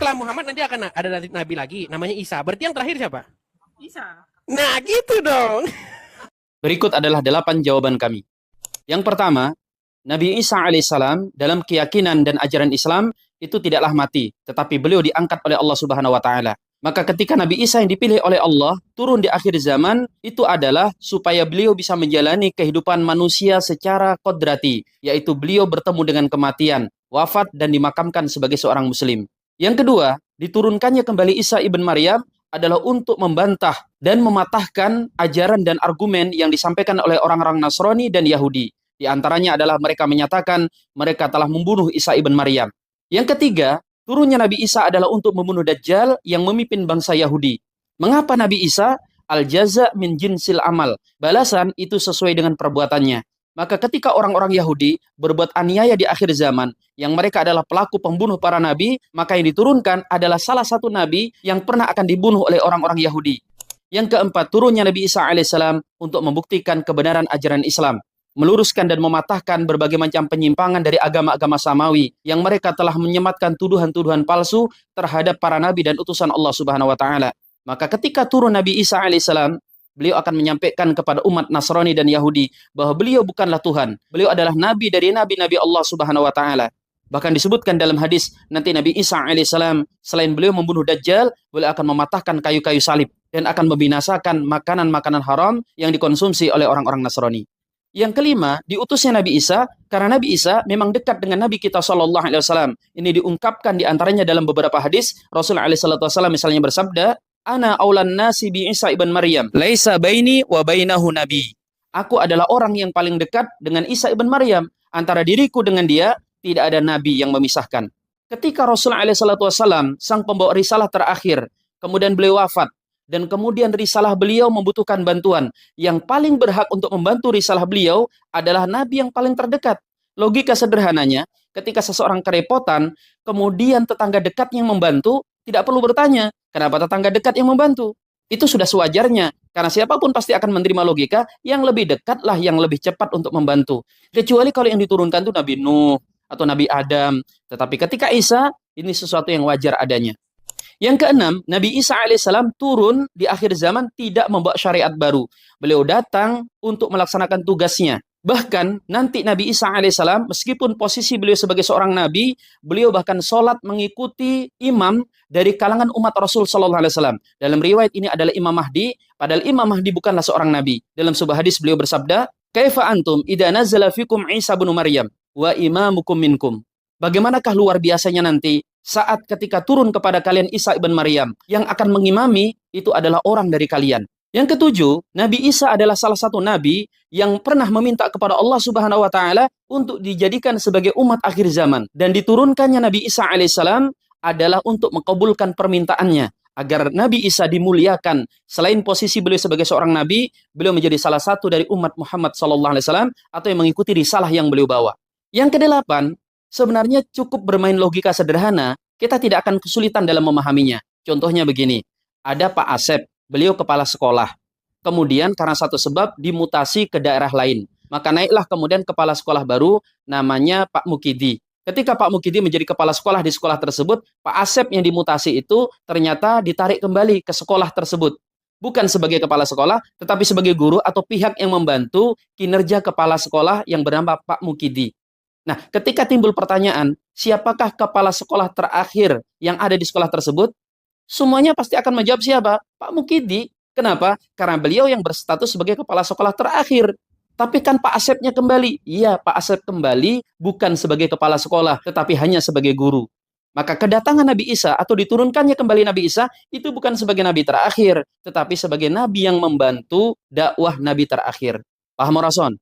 setelah Muhammad nanti akan ada nabi lagi, namanya Isa. Berarti yang terakhir siapa? Isa. Nah, gitu dong. Berikut adalah 8 jawaban kami. Yang pertama, Nabi Isa alaihissalam dalam keyakinan dan ajaran Islam itu tidaklah mati, tetapi beliau diangkat oleh Allah Subhanahu wa taala. Maka ketika Nabi Isa yang dipilih oleh Allah turun di akhir zaman, itu adalah supaya beliau bisa menjalani kehidupan manusia secara kodrati, yaitu beliau bertemu dengan kematian, wafat dan dimakamkan sebagai seorang muslim. Yang kedua, diturunkannya kembali Isa ibn Maryam adalah untuk membantah dan mematahkan ajaran dan argumen yang disampaikan oleh orang-orang Nasrani dan Yahudi. Di antaranya adalah mereka menyatakan mereka telah membunuh Isa ibn Maryam. Yang ketiga, turunnya Nabi Isa adalah untuk membunuh Dajjal yang memimpin bangsa Yahudi. Mengapa Nabi Isa? Al-jaza min jinsil amal. Balasan itu sesuai dengan perbuatannya. Maka ketika orang-orang Yahudi berbuat aniaya di akhir zaman, yang mereka adalah pelaku pembunuh para nabi, maka yang diturunkan adalah salah satu nabi yang pernah akan dibunuh oleh orang-orang Yahudi. Yang keempat, turunnya Nabi Isa alaihissalam untuk membuktikan kebenaran ajaran Islam, meluruskan dan mematahkan berbagai macam penyimpangan dari agama-agama samawi yang mereka telah menyematkan tuduhan-tuduhan palsu terhadap para nabi dan utusan Allah Subhanahu wa taala. Maka ketika turun Nabi Isa alaihissalam, beliau akan menyampaikan kepada umat Nasrani dan Yahudi bahwa beliau bukanlah Tuhan. Beliau adalah nabi dari nabi-nabi Allah Subhanahu wa taala. Bahkan disebutkan dalam hadis, nanti Nabi Isa alaihissalam selain beliau membunuh Dajjal, beliau akan mematahkan kayu-kayu salib dan akan membinasakan makanan-makanan haram yang dikonsumsi oleh orang-orang Nasrani. Yang kelima, diutusnya Nabi Isa karena Nabi Isa memang dekat dengan Nabi kita sallallahu alaihi wasallam. Ini diungkapkan di antaranya dalam beberapa hadis. Rasul alaihi wasallam misalnya bersabda, "Ana aulan nasi bi Isa ibn Maryam, laisa baini wa bainahu nabi." Aku adalah orang yang paling dekat dengan Isa ibn Maryam. Antara diriku dengan dia tidak ada nabi yang memisahkan. Ketika Rasul alaihi wasallam sang pembawa risalah terakhir, kemudian beliau wafat, dan kemudian risalah beliau membutuhkan bantuan. Yang paling berhak untuk membantu risalah beliau adalah nabi yang paling terdekat. Logika sederhananya, ketika seseorang kerepotan, kemudian tetangga dekatnya yang membantu, tidak perlu bertanya, kenapa tetangga dekat yang membantu? Itu sudah sewajarnya, karena siapapun pasti akan menerima logika, yang lebih dekatlah yang lebih cepat untuk membantu. Kecuali kalau yang diturunkan itu Nabi Nuh, atau Nabi Adam. Tetapi ketika Isa, ini sesuatu yang wajar adanya. Yang keenam, Nabi Isa alaihissalam turun di akhir zaman tidak membawa syariat baru. Beliau datang untuk melaksanakan tugasnya. Bahkan nanti Nabi Isa alaihissalam, meskipun posisi beliau sebagai seorang nabi, beliau bahkan sholat mengikuti imam dari kalangan umat Rasul sallallahu alaihi wasallam. Dalam riwayat ini adalah Imam Mahdi, padahal Imam Mahdi bukanlah seorang nabi. Dalam sebuah hadis beliau bersabda, "Kaifa antum idza nazala fikum Isa bin Maryam wa imamukum minkum?" Bagaimanakah luar biasanya nanti saat ketika turun kepada kalian Isa ibn Maryam yang akan mengimami itu adalah orang dari kalian. Yang ketujuh, Nabi Isa adalah salah satu nabi yang pernah meminta kepada Allah Subhanahu wa taala untuk dijadikan sebagai umat akhir zaman, dan diturunkannya Nabi Isa alaihissalam adalah untuk mengabulkan permintaannya agar Nabi Isa dimuliakan. Selain posisi beliau sebagai seorang nabi, beliau menjadi salah satu dari umat Muhammad sallallahu alaihi wasallam atau yang mengikuti risalah yang beliau bawa. Yang kedelapan, sebenarnya cukup bermain logika sederhana, kita tidak akan kesulitan dalam memahaminya. Contohnya begini, ada Pak Asep, beliau kepala sekolah. Kemudian karena satu sebab dimutasi ke daerah lain. Maka naiklah kemudian kepala sekolah baru namanya Pak Mukidi. Ketika Pak Mukidi menjadi kepala sekolah di sekolah tersebut, Pak Asep yang dimutasi itu ternyata ditarik kembali ke sekolah tersebut. Bukan sebagai kepala sekolah, tetapi sebagai guru atau pihak yang membantu kinerja kepala sekolah yang bernama Pak Mukidi. Nah, ketika timbul pertanyaan, siapakah kepala sekolah terakhir yang ada di sekolah tersebut? Semuanya pasti akan menjawab siapa? Pak Mukidi. Kenapa? Karena beliau yang berstatus sebagai kepala sekolah terakhir. Tapi kan Pak Asepnya kembali. Iya, Pak Asep kembali bukan sebagai kepala sekolah, tetapi hanya sebagai guru. Maka kedatangan Nabi Isa atau diturunkannya kembali Nabi Isa itu bukan sebagai nabi terakhir, tetapi sebagai nabi yang membantu dakwah nabi terakhir. Paham, Rason?